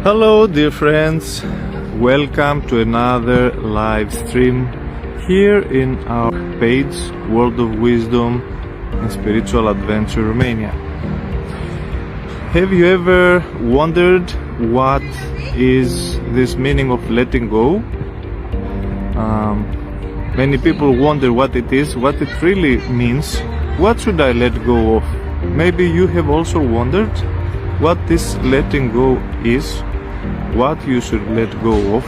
Hello dear friends, welcome to another live stream here in our page World of Wisdom and Spiritual Adventure Romania. Have you ever wondered what is this meaning of letting go? Many people wonder what it is, what it really means. What should I let go of? Maybe you have also wondered what this letting go is, what you should let go of,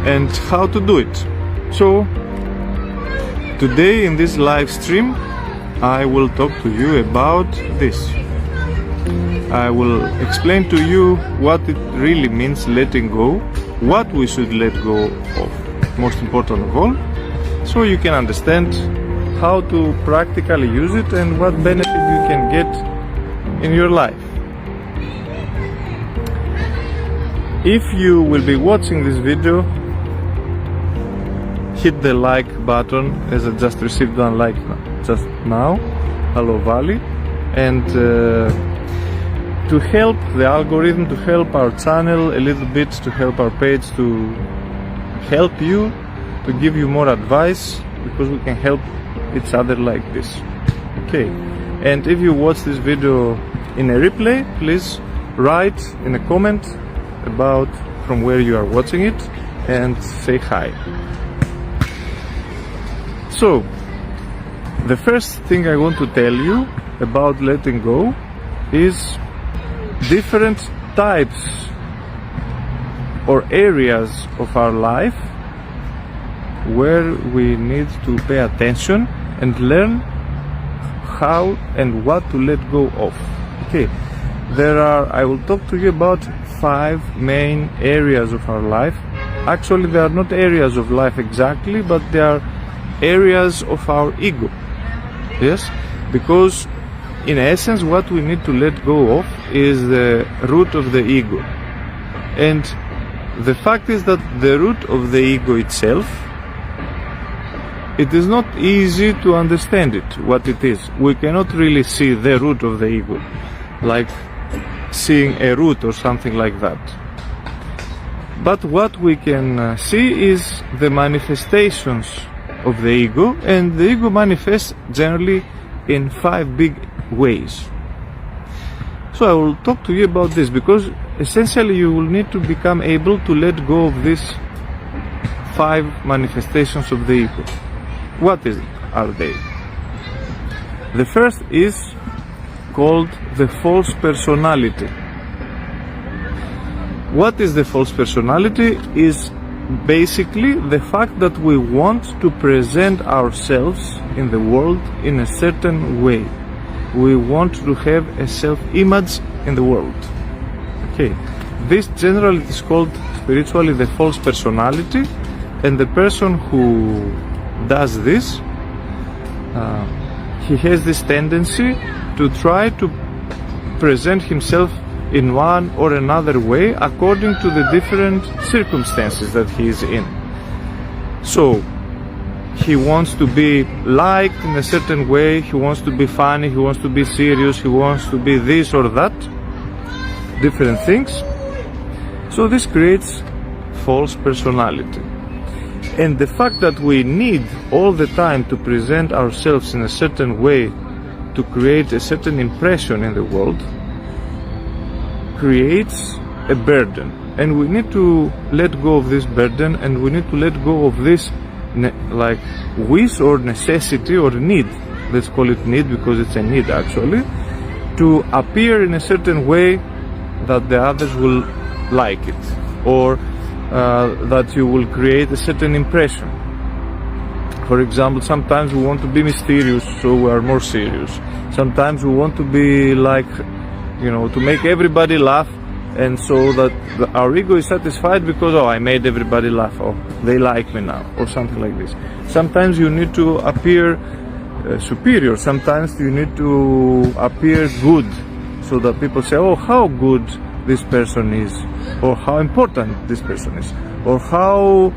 and how to do it. So today in this live stream I will talk to you about this. I will explain to you what it really means letting go, what we should let go of, most important of all, so you can understand how to practically use it and what benefit you can get in your life. If you will be watching this video, hit the like button, as I just received one like just now, 𝗓𝗏𝗨𝗣𝗨, and to help the algorithm, to help our channel a little bit, to help our page, to help you, to give you more advice, because we can help each other like this. Okay, and if you watch this video in a replay, please write in a comment about from where you are watching it and say hi. So the first thing I want to tell you about letting go is different types or areas of our life where we need to pay attention and learn how and what to let go of. Okay, I will talk to you about 5 main areas of our life. Actually, they are not areas of life exactly, but they are areas of our ego. Yes, because in essence what we need to let go of is the root of the ego. And the fact is that the root of the ego itself, it is not easy to understand it, what it is. We cannot really see the root of the ego, like seeing a root or something like that. But what we can see is the manifestations of the ego, and the ego manifests generally in 5 big ways. So I will talk to you about this, because essentially you will need to become able to let go of these 5 manifestations of the ego. What are they? The first is called the false personality. What is the false personality? Is basically the fact that we want to present ourselves in the world in a certain way. We want to have a self-image in the world. Okay, this generally is called spiritually the false personality, and the person who does this, he has this tendency to try to present himself in one or another way according to the different circumstances that he is in. So he wants to be liked in a certain way, he wants to be funny, he wants to be serious, he wants to be this or that, different things. So this creates false personality. And the fact that we need all the time to present ourselves in a certain way to create a certain impression in the world creates a burden, and we need to let go of this burden, and we need to let go of this like wish or necessity or need, let's call it need because it's a need actually, to appear in a certain way that the others will like it, or that you will create a certain impression. For example, sometimes we want to be mysterious, so we are more serious. Sometimes we want to be like, to make everybody laugh, and so that our ego is satisfied because, oh, I made everybody laugh, or they like me now, or something like this. Sometimes you need to appear superior, sometimes you need to appear good, so that people say, oh, how good this person is, or how important this person is, or how,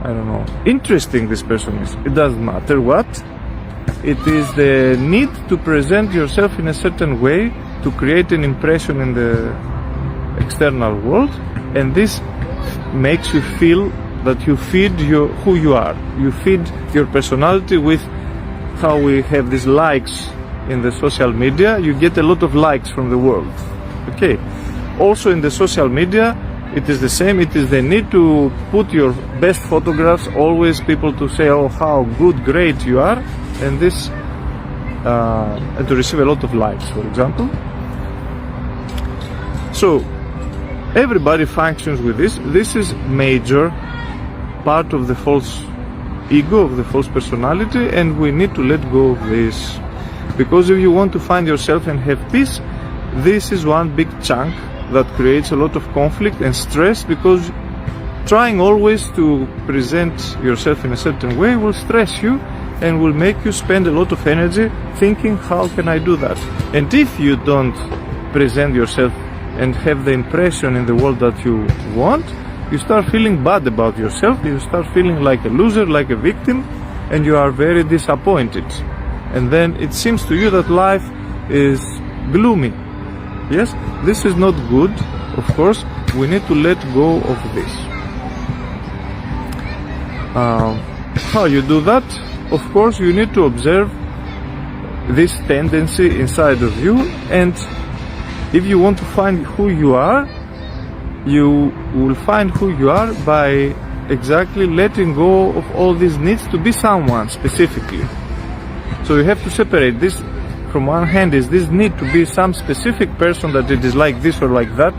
I don't know, interesting this person is. It doesn't matter what. It is the need to present yourself in a certain way to create an impression in the external world, and this makes you feel that you feed who you are. You feed your personality with how we have these likes in the social media. You get a lot of likes from the world. Okay. Also in the social media, it is the same. It is the need to put your best photographs, always people to say, oh, how good, great you are, and this, and to receive a lot of likes, for example. So everybody functions with this. This is major part of the false ego, of the false personality, and we need to let go of this. Because if you want to find yourself and have peace, this is one big chunk that creates a lot of conflict and stress, because trying always to present yourself in a certain way will stress you and will make you spend a lot of energy thinking, how can I do that? And if you don't present yourself and have the impression in the world that you want, you start feeling bad about yourself, you start feeling like a loser, like a victim, and you are very disappointed. And then it seems to you that life is gloomy. Yes, this is not good. Of course, we need to let go of this. How you do that? Of course, you need to observe this tendency inside of you, and if you want to find who you are, you will find who you are by exactly letting go of all these needs to be someone specifically. So you have to separate this. From one hand is this need to be some specific person, that it is like this or like that,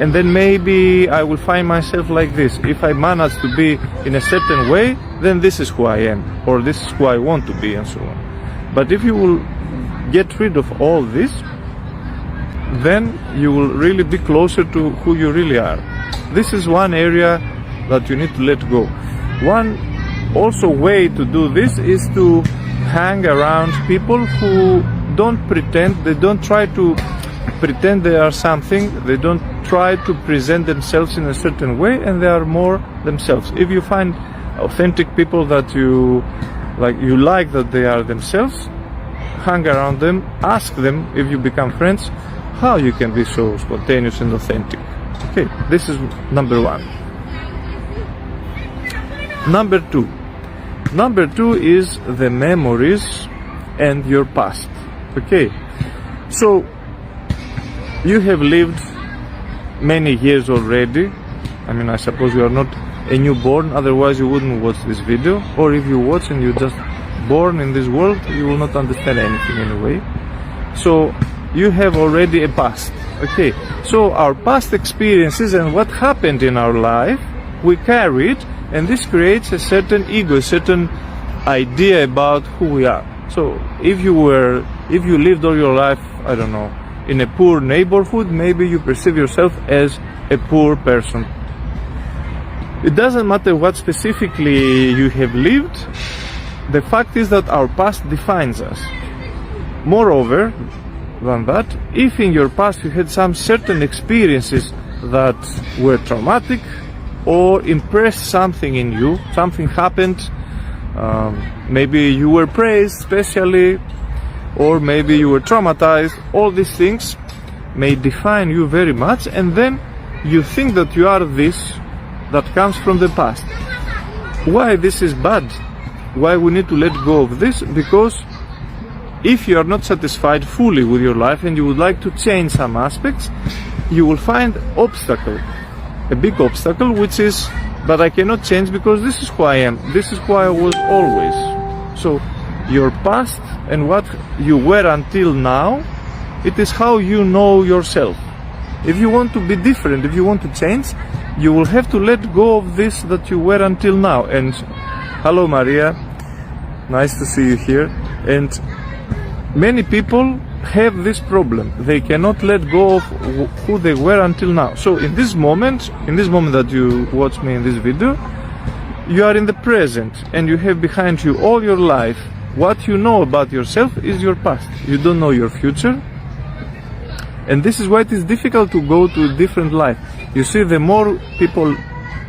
and then maybe I will find myself like this. If I manage to be in a certain way, then this is who I am, or this is who I want to be, and so on. But if you will get rid of all this, then you will really be closer to who you really are. This is one area that you need to let go. One also way to do this is to hang around people who don't pretend, they don't try to pretend they are something, they don't try to present themselves in a certain way, and they are more themselves. If you find authentic people that you like that they are themselves, hang around them, ask them, if you become friends, how you can be so spontaneous and authentic. Okay, this is number one. Number two is the memories and your past. Okay, so you have lived many years already. I mean, I suppose you are not a newborn, otherwise you wouldn't watch this video, or if you watch and you're just born in this world, you will not understand anything anyway. So you have already a past. Okay, so our past experiences and what happened in our life, we carry it, and this creates a certain ego, a certain idea about who we are. So if you lived all your life, I don't know, in a poor neighborhood, maybe you perceive yourself as a poor person. It doesn't matter what specifically you have lived, the fact is that our past defines us. Moreover than that, if in your past you had some certain experiences that were traumatic or impressed something in you, something happened, maybe you were praised especially, or maybe you were traumatized, all these things may define you very much, and then you think that you are this that comes from the past. Why this is bad? Why we need to let go of this? Because if you are not satisfied fully with your life and you would like to change some aspects, you will find obstacle, a big obstacle, which is, but I cannot change because this is who I am, this is who I was always. So your past and what you were until now, it is how you know yourself. If you want to be different, if you want to change, you will have to let go of this that you were until now. And hello Maria, nice to see you here. And many people have this problem. They cannot let go of who they were until now. So in this moment that you watch me in this video, you are in the present and you have behind you all your life. What you know about yourself is your past. You don't know your future. And this is why it is difficult to go to a different life. You see, the more people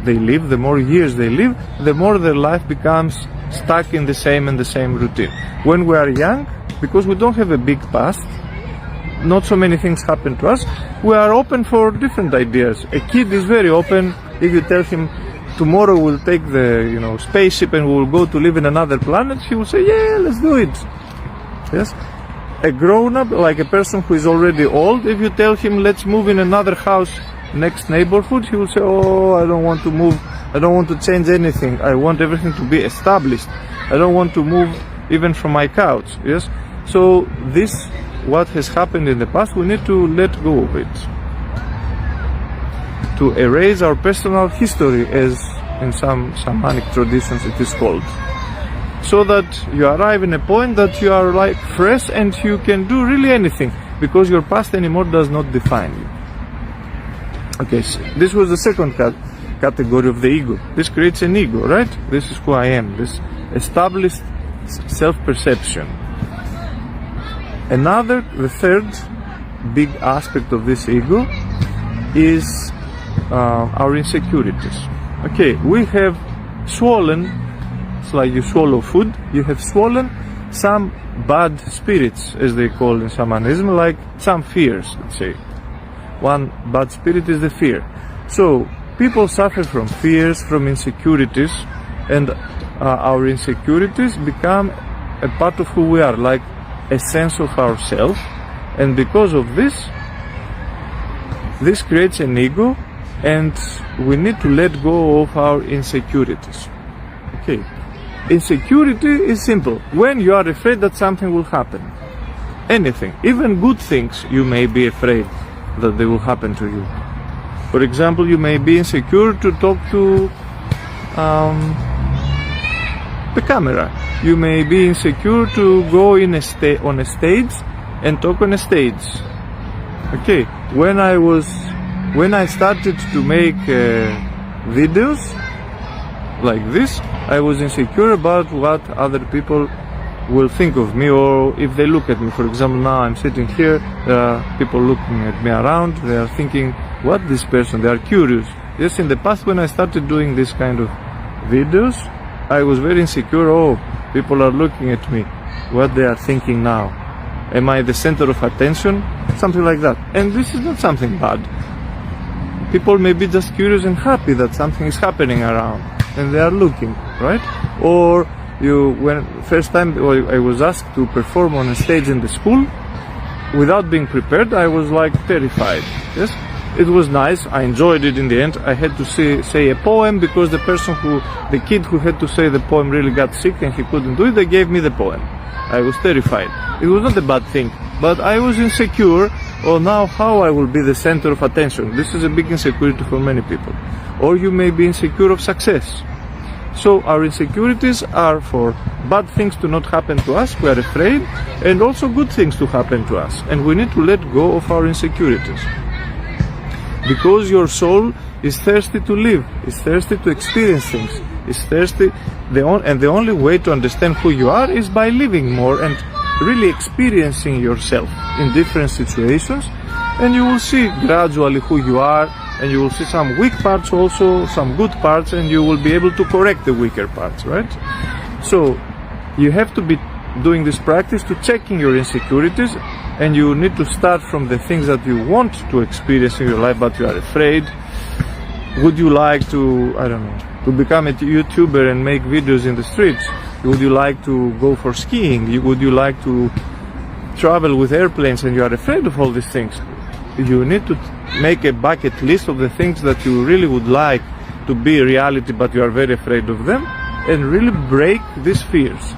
they live, the more years they live, the more their life becomes stuck in the same routine. When we are young, because we don't have a big past, not so many things happen to us, we are open for different ideas. A kid is very open. If you tell him tomorrow we'll take the spaceship and we'll go to live in another planet, he will say, yeah, let's do it. Yes. A grown-up, like a person who is already old, if you tell him let's move in another house next neighborhood, he will say, oh, I don't want to move, I don't want to change anything, I want everything to be established, I don't want to move even from my couch. Yes. So this, what has happened in the past, we need to let go of it, to erase our personal history, as in some shamanic traditions it is called, so that you arrive in a point that you are like fresh and you can do really anything, because your past anymore does not define you. Okay, so this was the second category of the ego. This creates an ego, right? This is who I am, this established self-perception. The third big aspect of this ego is our insecurities. Okay, we have swollen, it's like you swallow food, you have swollen some bad spirits, as they call in shamanism, like some fears, let's say. One bad spirit is the fear. So people suffer from fears, from insecurities, and our insecurities become a part of who we are, like a sense of ourselves, and because of this creates an ego, and we need to let go of our insecurities. Okay, insecurity is simple. When you are afraid that something will happen, anything, even good things, you may be afraid that they will happen to you. For example, you may be insecure to talk to the camera. You may be insecure to go on a stage and talk on a stage. Okay, when I started to make videos like this, I was insecure about what other people will think of me, or if they look at me. For example, now I'm sitting here, there are people looking at me around, they are thinking, what this person, they are curious. Yes, in the past when I started doing this kind of videos, I was very insecure. Oh, people are looking at me, what they are thinking now, am I the center of attention, something like that. And this is not something bad. People may be just curious and happy that something is happening around and they are looking, right? Or when first time I was asked to perform on a stage in the school, without being prepared, I was like terrified. Yes, it was nice, I enjoyed it in the end. I had to say a poem, because the kid who had to say the poem really got sick and he couldn't do it. They gave me the poem. I was terrified. It was not a bad thing, but I was insecure. Oh, now how I will be the center of attention? This is a big insecurity for many people. Or you may be insecure of success. So our insecurities are for bad things to not happen to us, we are afraid, and also good things to happen to us. And we need to let go of our insecurities. Because your soul is thirsty to live, is thirsty to experience things, is thirsty, and the only way to understand who you are is by living more and really experiencing yourself in different situations, and you will see gradually who you are, and you will see some weak parts also, some good parts, and you will be able to correct the weaker parts, right? So you have to be doing this practice to checking your insecurities, and you need to start from the things that you want to experience in your life but you are afraid. Would you like to, I don't know, to become a YouTuber and make videos in the streets? Would you like to go for skiing? Would you like to travel with airplanes, and you are afraid of all these things? You need to make a bucket list of the things that you really would like to be reality but you are very afraid of them, and really break these fears.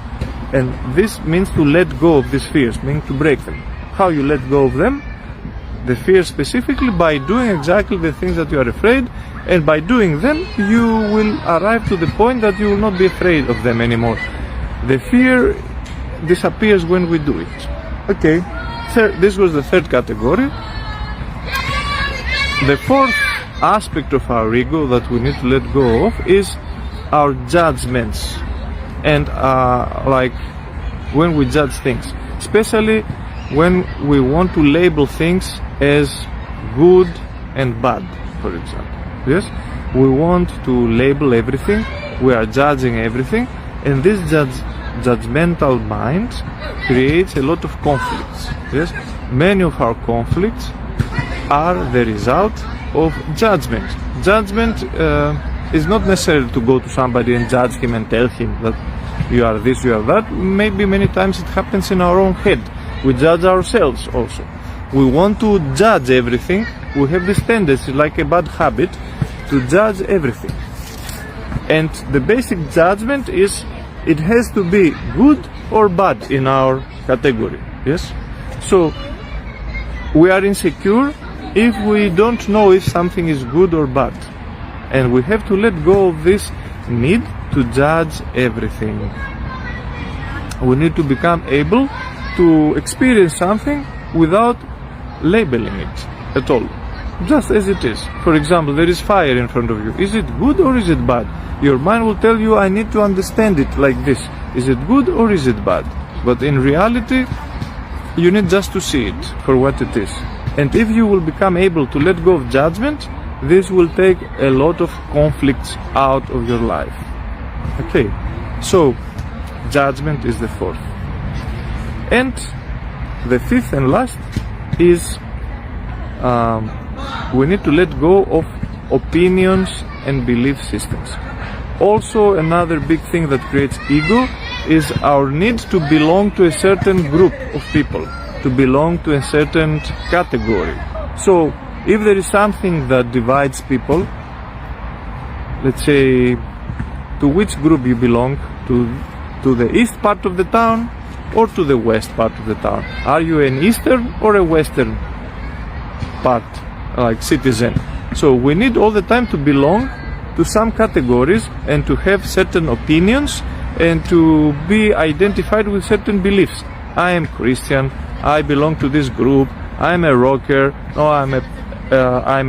And this means to let go of these fears, meaning to break them. How you let go of them? The fears specifically by doing exactly the things that you are afraid, and by doing them you will arrive to the point that you will not be afraid of them anymore. The fear disappears when we do it. Okay, this was the third category. The fourth aspect of our ego that we need to let go of is our judgments, and like when we judge things, especially when we want to label things as good and bad, for example. Yes, we want to label everything, we are judging everything, and this judgmental mind creates a lot of conflicts. Yes, many of our conflicts are the result of judgment. Judgment is not necessarily to go to somebody and judge him and tell him that you are this, you are that. Maybe many times it happens in our own head. We judge ourselves also. We want to judge everything. We have this tendency, like a bad habit, to judge everything. And the basic judgment is it has to be good or bad in our category. Yes? So we are insecure if we don't know if something is good or bad. And we have to let go of this need to judge everything. We need to become able to experience something without labeling it at all, just as it is. For example, there is fire in front of you. Is it good or is it bad? Your mind will tell you, I need to understand it like this. Is it good or is it bad? But in reality, you need just to see it for what it is. And if you will become able to let go of judgment, this will take a lot of conflicts out of your life. Okay, so judgment is the fourth. And the fifth and last is we need to let go of opinions and belief systems. Also, another big thing that creates ego is our need to belong to a certain group of people, to belong to a certain category. So if there is something that divides people, let's say, to which group you belong, to the east part of the town or to the west part of the town? Are you an eastern or a western part, like citizen? So we need all the time to belong to some categories and to have certain opinions and to be identified with certain beliefs. I am Christian, I belong to this group, I'm a rocker, no, I'm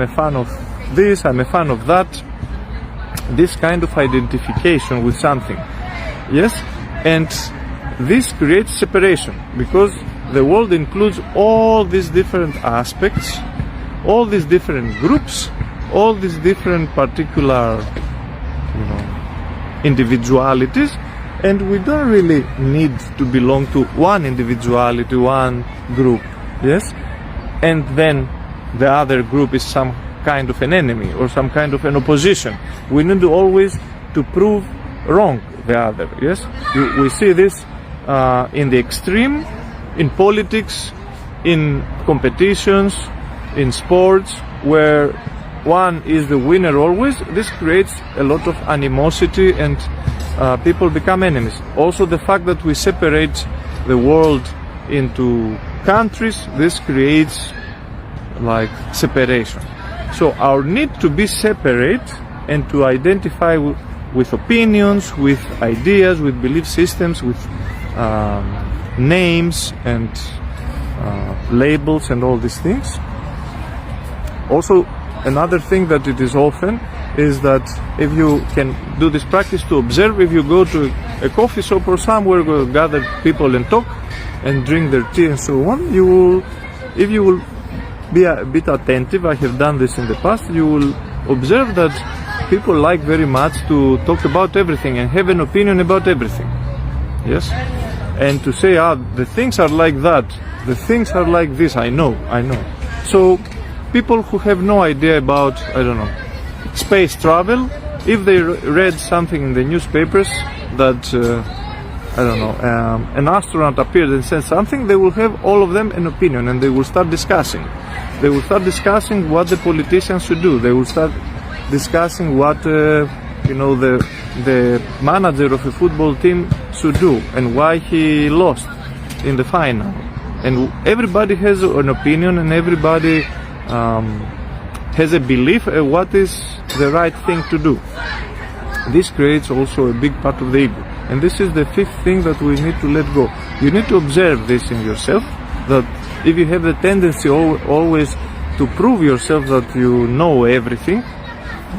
a fan of this, I'm a fan of that. This kind of identification with something. Yes? And this creates separation, because the world includes all these different aspects, all these different groups, all these different particular, individualities, and we don't really need to belong to one individuality, one group. Yes? And then the other group is some kind of an enemy or some kind of an opposition. We need to always to prove wrong the other. Yes, we see this in the extreme, in politics, in competitions, in sports, where one is the winner always. This creates a lot of animosity and people become enemies. Also, the fact that we separate the world into countries, this creates like separation. So our need to be separate and to identify with opinions, with ideas, with belief systems, with names and labels and all these things. Also, another thing that it is often is that if you can do this practice to observe, if you go to a coffee shop or somewhere where gather people and talk and drink their tea and so on, if you will be a bit attentive, I have done this in the past, you will observe that people like very much to talk about everything and have an opinion about everything. Yes? And to say, the things are like that, the things are like this, I know. So people who have no idea about, space travel, if they read something in the newspapers that, an astronaut appeared and said something, they will have all of them an opinion and they will start discussing. They will start discussing what the politicians should do. They will start discussing what, the manager of a football team should do and why he lost in the final. And everybody has an opinion and everybody has a belief what is the right thing to do. This creates also a big part of the ego. And this is the fifth thing that we need to let go. You need to observe this in yourself, that if you have the tendency always to prove yourself that you know everything,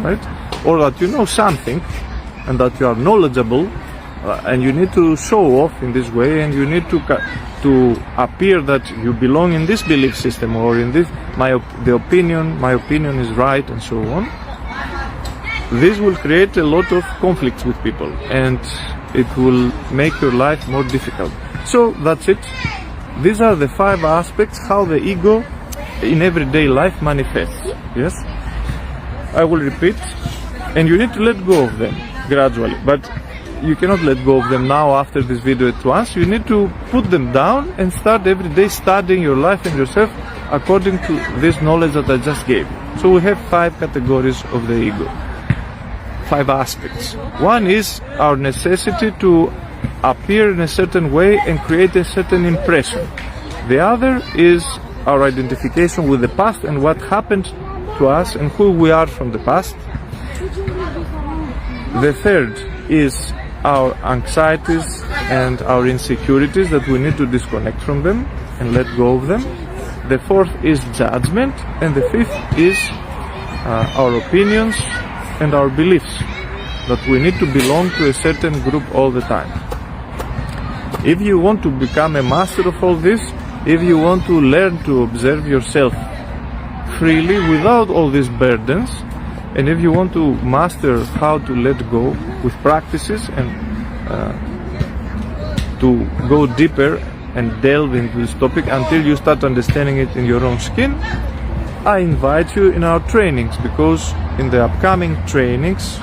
right? Or that you know something and that you are knowledgeable, and you need to show off in this way, and you need to appear that you belong in this belief system or in this, my opinion is right and so on. This will create a lot of conflicts with people and it will make your life more difficult. So that's it. These are the 5 aspects how the ego in everyday life manifests. Yes? I will repeat, and you need to let go of them gradually, but you cannot let go of them now after this video at once. You need to put them down and start every day studying your life and yourself according to this knowledge that I just gave. So we have 5 categories of the ego, 5 aspects. One is our necessity to appear in a certain way and create a certain impression. The other is our identification with the past and what happened to us and who we are from the past. The third is our anxieties and our insecurities that we need to disconnect from them and let go of them. The fourth is judgment, and the fifth is our opinions and our beliefs, that we need to belong to a certain group all the time. If you want to become a master of all this, if you want to learn to observe yourself freely without all these burdens, and if you want to master how to let go with practices and to go deeper and delve into this topic until you start understanding it in your own skin, I invite you in our trainings, because in the upcoming trainings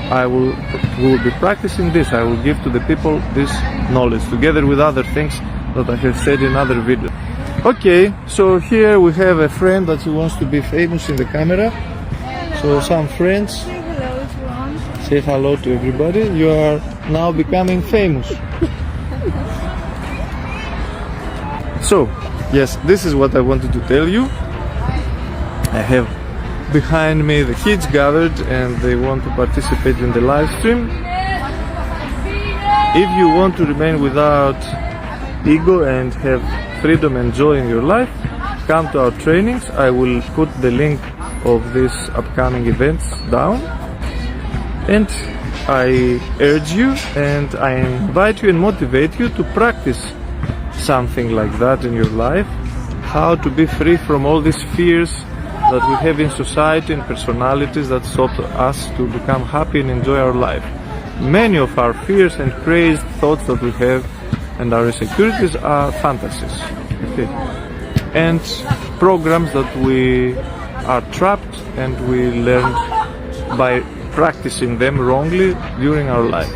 we will be practicing this. I will give to the people this knowledge together with other things that I have said in other videos. Okay, so here we have a friend that he wants to be famous in the camera. So some friends, say hello to everybody. You are now becoming famous. So, yes, this is what I wanted to tell you. I have behind me the kids gathered and they want to participate in the live stream. If you want to remain without ego and have freedom and joy in your life, come to our trainings. I will put the link of these upcoming events down, and I urge you and I invite you and motivate you to practice something like that in your life, how to be free from all these fears that we have in society and personalities that stop us to become happy and enjoy our life. Many of our fears and crazed thoughts that we have and our insecurities are fantasies, okay, and programs that we are trapped and we learned by practicing them wrongly during our life.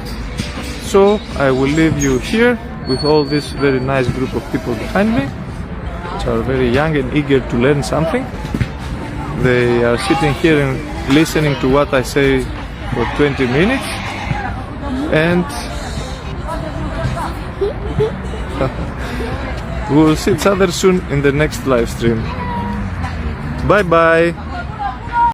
So I will leave you here with all this very nice group of people behind me, which are very young and eager to learn something. They are sitting here and listening to what I say for 20 minutes, and we will see each other soon in the next live stream. Bye bye.